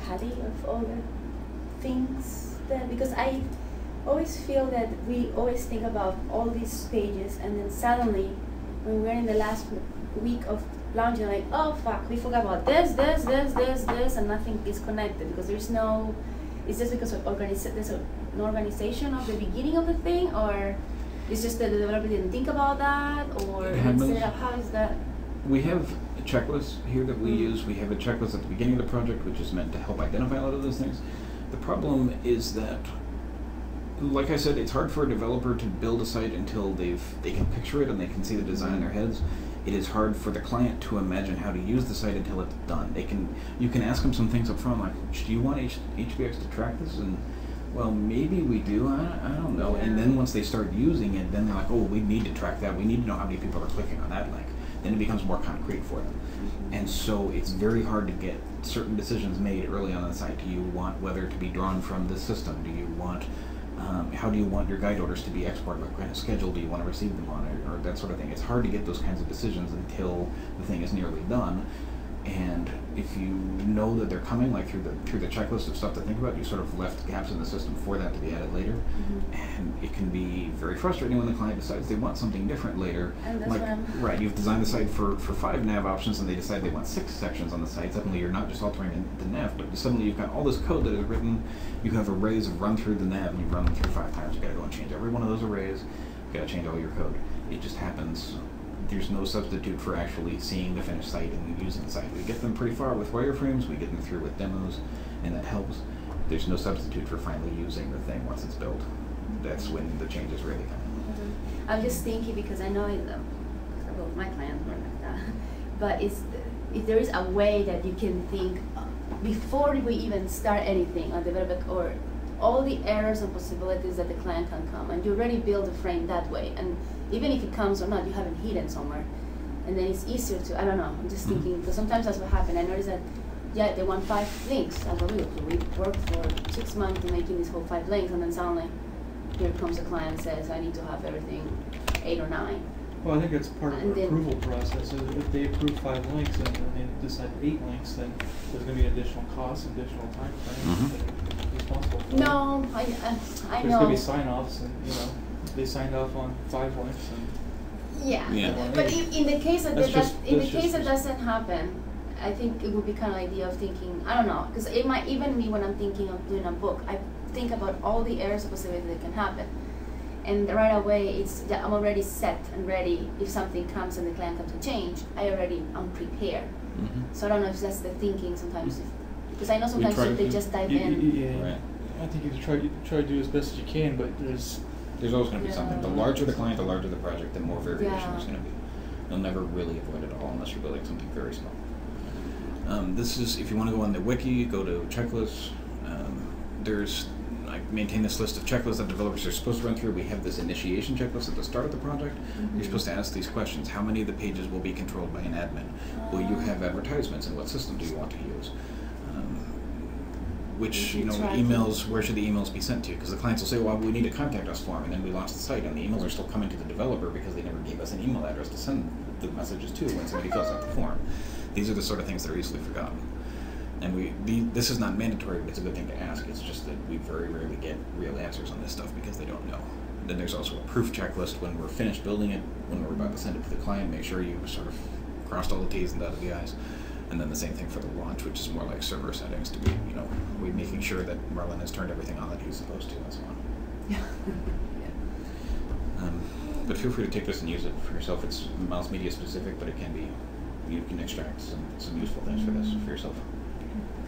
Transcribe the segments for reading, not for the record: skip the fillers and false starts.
tally of all the things that, because I always feel that we always think about all these pages, and then suddenly when we're in the last week of launching, like, oh fuck, we forgot about this, and nothing is connected because there's no, it's just because of there's an organization of the beginning of the thing, or it's just that the developer didn't think about that, or how is that? We have a checklist here that we use. We have a checklist at the beginning of the project, which is meant to help identify a lot of those things. The problem is that, like I said, it's hard for a developer to build a site until they can picture it and they can see the design in their heads. It is hard for the client to imagine how to use the site until it's done. You can ask them some things up front, like, do you want HBX to track this? And well, maybe we do, I don't know. Yeah. And then once they start using it, then they're like, oh, we need to track that. We need to know how many people are clicking on that link. Then it becomes more concrete for them. And so it's very hard to get certain decisions made early on the site. Do you want weather to be drawn from this system? Do you want, how do you want your guide orders to be exported? What kind of schedule do you want to receive them on, or that sort of thing? It's hard to get those kinds of decisions until the thing is nearly done. And if you know that they're coming, like through the checklist of stuff to think about, you sort of left gaps in the system for that to be added later. And it can be very frustrating when the client decides they want something different later. And that's like, what I'm right, you've designed the site for 5 nav options, and they decide they want 6 sections on the site. Suddenly you're not just altering the nav, but suddenly you've got all this code that is written. You have arrays run through the nav, and you run them through 5 times. You've got to go and change every one of those arrays. You've got to change all your code. It just happens. There's no substitute for actually seeing the finished site and using the site. We get them pretty far with wireframes, we get them through with demos, and that helps. There's no substitute for finally using the thing once it's built. That's when the changes really come. I'm just thinking, because I know my clients work like that, but if there is a way that you can think before we even start anything on development, or all the errors and possibilities that the client can come, and you already build a frame that way, and even if it comes or not, you haven't hidden somewhere, and then it's easier to, I don't know, I'm just thinking, because sometimes that's what happened. I noticed that, yeah, they want 5 links. That's what we do. We worked for 6 months making these whole 5 links, and then suddenly, here comes a client and says, I need to have everything 8 or 9. Well, I think it's part of the approval process. If they approve 5 links and they decide 8 links, then there's going to be additional costs, additional time frames that are responsible for. No, I know. There's going to be sign-offs, and they signed off on 5 links. And yeah. But in the case that that doesn't happen, I think it would be kind of idea of thinking, I don't know, because it might, even me when I'm thinking of doing a book, I think about all the errors and possibilities that can happen. And right away, I'm already set and ready. If something comes and the client comes to change, I'm prepared. So I don't know if that's the thinking sometimes, because I know sometimes they just dive in. Yeah, right. I think you try to do as best as you can, but there's always going to be something. The larger the client, the larger the project, the more variation there's going to be. You'll never really avoid it all unless you're building something very small. This is, if you want to go on the wiki, go to checklists. I maintain this list of checklists that developers are supposed to run through. We have this initiation checklist at the start of the project. You're supposed to ask these questions. How many of the pages will be controlled by an admin? Will you have advertisements, and what system do you want to use? Which, emails, where should the emails be sent to? Because the clients will say, well, we need a contact us form, and then we lost the site, and the emails are still coming to the developer because they never gave us an email address to send the messages to when somebody fills out the form. These are the sort of things that are easily forgotten. And this is not mandatory, but it's a good thing to ask. It's just that we very rarely get real answers on this stuff because they don't know. Then there's also a proof checklist when we're finished building it, when we're about to send it to the client, make sure you sort of crossed all the T's and dotted the I's. And then the same thing for the launch, which is more like server settings to be, we're making sure that Marlon has turned everything on that he's supposed to, and so on. But feel free to take this and use it for yourself. It's Miles Media specific, but it can be, you can extract some useful things for this for yourself.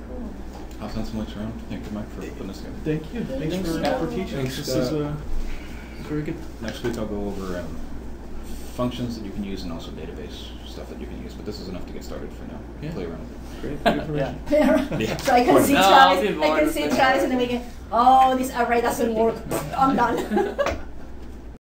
Cool. I'll send some links around. Thank you, Mike, for putting this together. Thank you. Thanks for teaching. This is very good. Next week I'll go over functions that you can use and also database stuff that you can use, but this is enough to get started for now. Yeah. Play around. Great. Good information. Yeah. So I can see Travis, in the beginning, oh, this array doesn't work. I'm done.